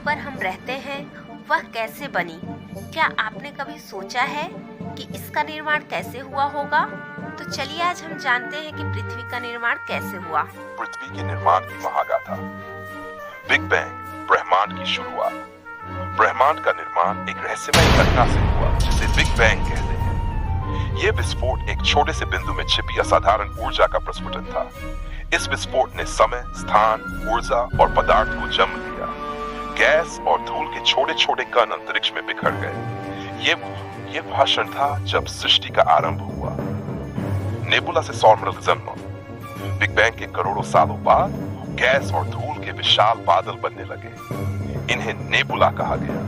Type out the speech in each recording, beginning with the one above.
पर हम रहते हैं वह कैसे बनी? क्या आपने कभी सोचा है कि इसका निर्माण कैसे हुआ होगा? तो चलिए आज हम जानते हैं कि पृथ्वी का निर्माण कैसे हुआ। पृथ्वी के निर्माण की महागाथा। बिग बैंग, ब्रह्मांड की शुरुआत। ब्रह्मांड का निर्माण एक रहस्यमय घटना से हुआ जिसे बिग बैंग कहते हैं। यह विस्फोट एक छोटे से बिंदु में छिपी असाधारण ऊर्जा का प्रस्फुटन था। इस विस्फोट ने समय, स्थान, ऊर्जा और पदार्थ को जन्म दिया। गैस और धूल के छोटे छोटे कण अंतरिक्ष में बिखर गए। ये वह क्षण था जब सृष्टि का आरंभ हुआ। नेबुला से सौरमंडल जन्म। बिग बैंग के करोड़ों सालों बाद गैस और धूल के विशाल बादल बनने लगे। इन्हें नेबुला कहा गया।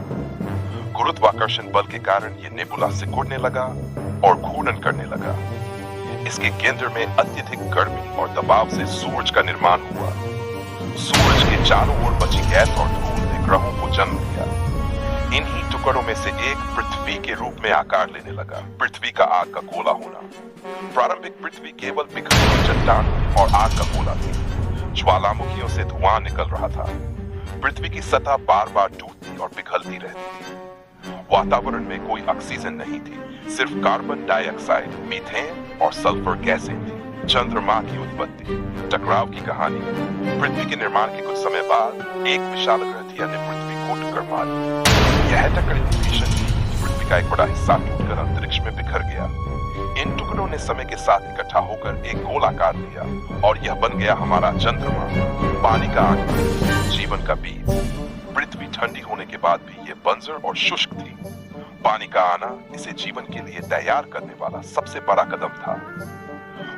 गुरुत्वाकर्षण बल के कारण ये नेबुला सिकुड़ने लगा और घूर्णन करने लगा। इसके केंद्र में अत्यधिक गर्मी और दबाव से सूरज का निर्माण हुआ। सूरज के चारों ओर बची गैस और धूल ने ग्रहों को जन्म दिया। इन्हीं टुकड़ों में से एक पृथ्वी के रूप में आकार लेने लगा। पृथ्वी का आग का गोला होना। प्रारंभिक पृथ्वी केवल बिखरी हुई चट्टान और आग का गोला थी। ज्वालामुखियों से धुआं निकल रहा था। पृथ्वी की सतह बार बार टूटती और पिघलती रहती थी। वातावरण में कोई ऑक्सीजन नहीं थी, सिर्फ कार्बन डाइऑक्साइड, मीथेन और सल्फर गैसें थी। चंद्रमा की उत्पत्ति, टकराव की कहानी। पृथ्वी के निर्माण के कुछ समय बाद एक विशाल ग्रहथिया ने पृथ्वी को टक्कर मारी। यह टक्कर इतनी भीषण थी कि पृथ्वी का एक बड़ा हिस्सा टूटकर अंतरिक्ष में बिखर गया। इन टुकड़ों ने समय के साथ इकट्ठा होकर एक गोल आकार लिया और यह बन गया हमारा चंद्रमा, पानी का आंकड़ा, जीवन का बीज। पृथ्वी ठंडी होने के बाद भी ये बंजर और शुष्क थी। पानी का आना इसे जीवन के लिए तैयार करने वाला सबसे बड़ा कदम था।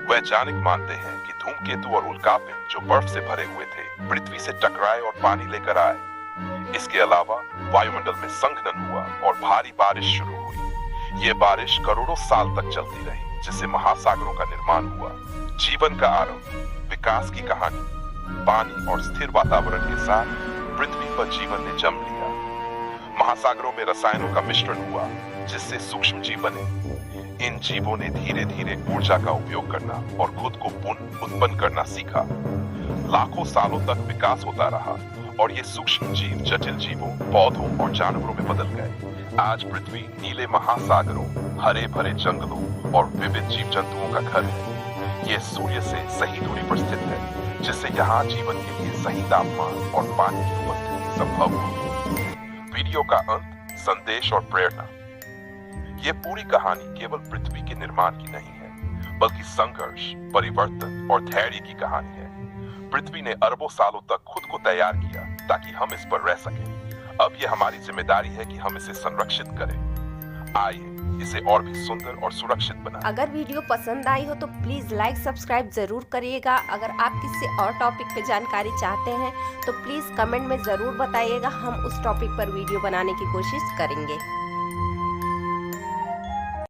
वैज्ञानिक मानते हैं कि धूमकेतु और उल्कापिंड जो बर्फ से भरे हुए थे, पृथ्वी से टकराए और पानी लेकर आए। इसके अलावा वायुमंडल में संघनन हुआ और भारी बारिश शुरू हुई। ये बारिश करोड़ों साल तक चलती रही, जिससे महासागरों का निर्माण हुआ। जीवन का आरंभ, विकास की कहानी। पानी और स्थिर वातावरण के साथ पृथ्वी पर जीवन ने जन्म लिया। महासागरों में रसायनों का मिश्रण हुआ, जिससे सूक्ष्म जीव बने। इन जीवों ने धीरे धीरे ऊर्जा का उपयोग करना और खुद को पुनः उत्पन्न करना सीखा। लाखों सालों तक विकास होता रहा और ये सूक्ष्म जीव जटिल जीवों, पौधों और जानवरों में बदल गए। आज पृथ्वी नीले महासागरों, हरे भरे जंगलों और विविध जीव जंतुओं का घर है। ये सूर्य से सही दूरी पर स्थित है, जिससे यहाँ जीवन के लिए सही तापमान और पानी की उपस्थिति संभव है। वीडियो का अंत, संदेश और प्रेरणा। ये पूरी कहानी केवल पृथ्वी के निर्माण की नहीं है, बल्कि संघर्ष, परिवर्तन और धैर्य की कहानी है। पृथ्वी ने अरबों सालों तक खुद को तैयार किया ताकि हम इस पर रह सकें। अब ये हमारी जिम्मेदारी है कि हम इसे संरक्षित करें। आइए इसे और भी सुंदर और सुरक्षित बनाएं। अगर वीडियो पसंद आई हो तो प्लीज लाइक सब्सक्राइब जरूर करिएगा। अगर आप किसी और टॉपिक पे जानकारी चाहते हैं तो प्लीज कमेंट में जरूर बताइएगा। हम उस टॉपिक पर वीडियो बनाने की कोशिश करेंगे।